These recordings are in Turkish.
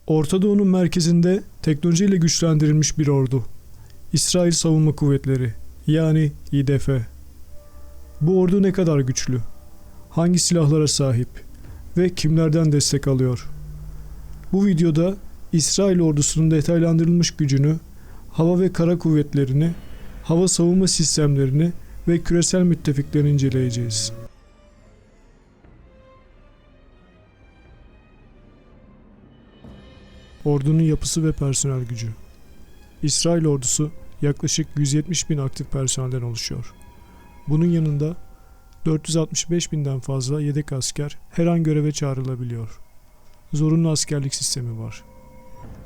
Orta Doğu'nun merkezinde teknolojiyle güçlendirilmiş bir ordu. İsrail Savunma Kuvvetleri, yani İDF. Bu ordu ne kadar güçlü? Hangi silahlara sahip? Ve kimlerden destek alıyor? Bu videoda İsrail ordusunun detaylandırılmış gücünü, hava ve kara kuvvetlerini, hava savunma sistemlerini ve küresel müttefiklerini inceleyeceğiz. Ordunun yapısı ve personel gücü. İsrail ordusu yaklaşık 170 bin aktif personelden oluşuyor. Bunun yanında 465 binden fazla yedek asker her an göreve çağrılabiliyor. Zorunlu askerlik sistemi var.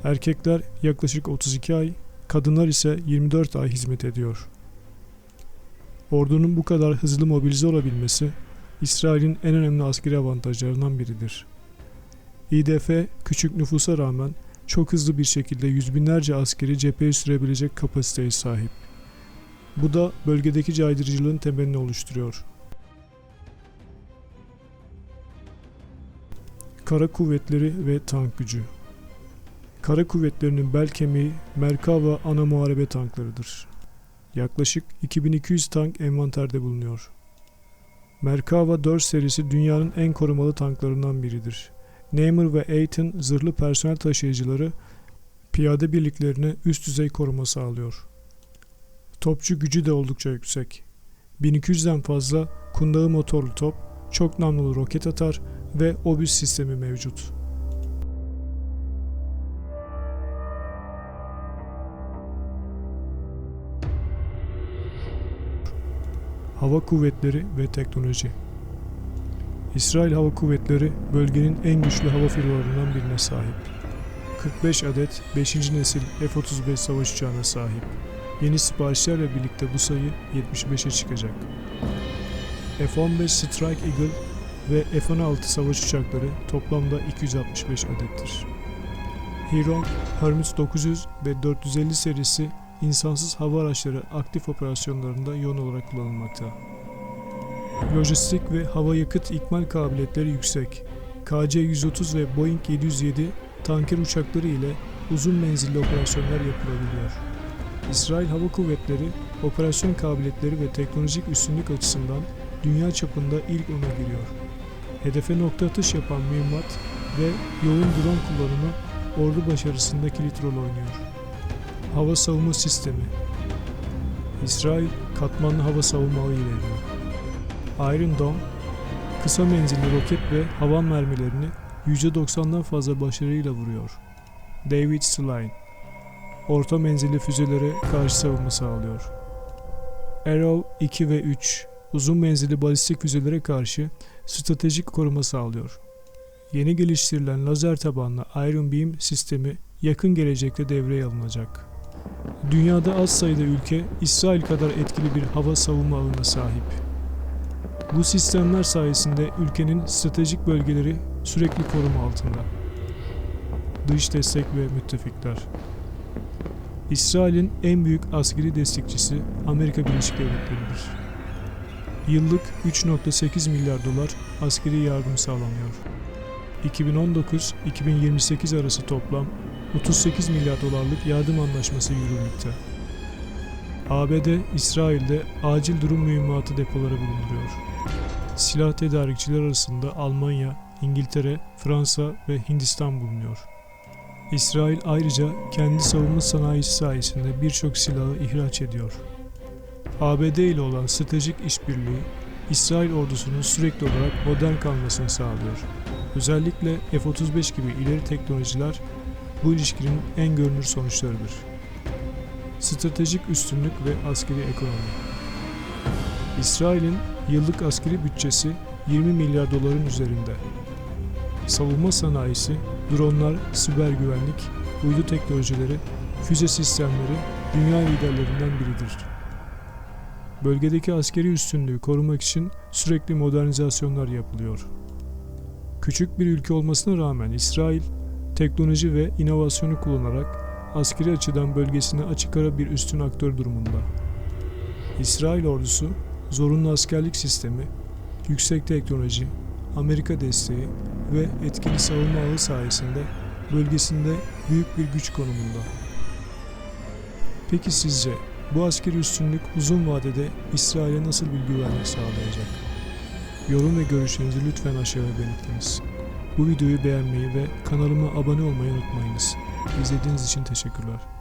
Erkekler yaklaşık 32 ay, kadınlar ise 24 ay hizmet ediyor. Ordunun bu kadar hızlı mobilize olabilmesi, İsrail'in en önemli askeri avantajlarından biridir. İDF küçük nüfusa rağmen çok hızlı bir şekilde yüz binlerce askeri cepheye sürebilecek kapasiteye sahip. Bu da bölgedeki caydırıcılığın temelini oluşturuyor. Kara kuvvetleri ve tank gücü. Kara kuvvetlerinin bel kemiği Merkava ana muharebe tanklarıdır. Yaklaşık 2200 tank envanterde bulunuyor. Merkava 4 serisi dünyanın en korumalı tanklarından biridir. Nemer ve Eaton zırhlı personel taşıyıcıları piyade birliklerine üst düzey koruma sağlıyor. Topçu gücü de oldukça yüksek. 1200'den fazla kundağı motorlu top, çok namlulu roket atar ve obüs sistemi mevcut. Hava kuvvetleri ve teknoloji. İsrail Hava Kuvvetleri bölgenin en güçlü hava filolarından birine sahip. 45 adet 5. nesil F-35 savaş uçağına sahip. Yeni siparişlerle birlikte bu sayı 75'e çıkacak. F-15 Strike Eagle ve F-16 savaş uçakları toplamda 265 adettir. Hiron, Hermes 900 ve 450 serisi insansız hava araçları aktif operasyonlarında yoğun olarak kullanılmakta. Lojistik ve hava yakıt ikmal kabiliyetleri yüksek. KC-130 ve Boeing 707 tanker uçakları ile uzun menzilli operasyonlar yapılabiliyor. İsrail Hava Kuvvetleri, operasyon kabiliyetleri ve teknolojik üstünlük açısından dünya çapında ilk 10'a giriyor. Hedefe nokta atış yapan mühimmat ve yoğun drone kullanımı ordu başarısında kilit rol oynuyor. Hava savunma sistemi. İsrail, katmanlı hava savunma ağı ilerliyor. Iron Dome, kısa menzilli roket ve havan mermilerini %90'dan fazla başarıyla vuruyor. David Sling, orta menzilli füzelere karşı savunma sağlıyor. Arrow 2 ve 3, uzun menzilli balistik füzelere karşı stratejik koruma sağlıyor. Yeni geliştirilen lazer tabanlı Iron Beam sistemi yakın gelecekte devreye alınacak. Dünyada az sayıda ülke İsrail kadar etkili bir hava savunma ağına sahip. Bu sistemler sayesinde ülkenin stratejik bölgeleri sürekli koruma altında. Dış destek ve müttefikler. İsrail'in en büyük askeri destekçisi Amerika Birleşik Devletleri'dir. Yıllık 3,8 milyar dolar askeri yardım sağlanıyor. 2019-2028 arası toplam 38 milyar dolarlık yardım anlaşması yürürlükte. ABD, İsrail'de acil durum mühimmatı depoları bulunduruyor. Silah tedarikçiler arasında Almanya, İngiltere, Fransa ve Hindistan bulunuyor. İsrail ayrıca kendi savunma sanayisi sayesinde birçok silahı ihraç ediyor. ABD ile olan stratejik işbirliği, İsrail ordusunun sürekli olarak modern kalmasını sağlıyor. Özellikle F-35 gibi ileri teknolojiler bu ilişkinin en görünür sonuçlarıdır. Stratejik üstünlük ve askeri ekonomi. İsrail'in yıllık askeri bütçesi 20 milyar doların üzerinde. Savunma sanayisi, dronlar, siber güvenlik, uydu teknolojileri, füze sistemleri dünya liderlerinden biridir. Bölgedeki askeri üstünlüğü korumak için sürekli modernizasyonlar yapılıyor. Küçük bir ülke olmasına rağmen İsrail, teknoloji ve inovasyonu kullanarak askeri açıdan bölgesine açık ara bir üstün aktör durumunda. İsrail ordusu, zorunlu askerlik sistemi, yüksek teknoloji, Amerika desteği ve etkili savunma ağı sayesinde bölgesinde büyük bir güç konumunda. Peki sizce bu askeri üstünlük uzun vadede İsrail'e nasıl bir güvenlik sağlayacak? Yorum ve görüşlerinizi lütfen aşağıya belirtiniz. Bu videoyu beğenmeyi ve kanalıma abone olmayı unutmayınız. İzlediğiniz için teşekkürler.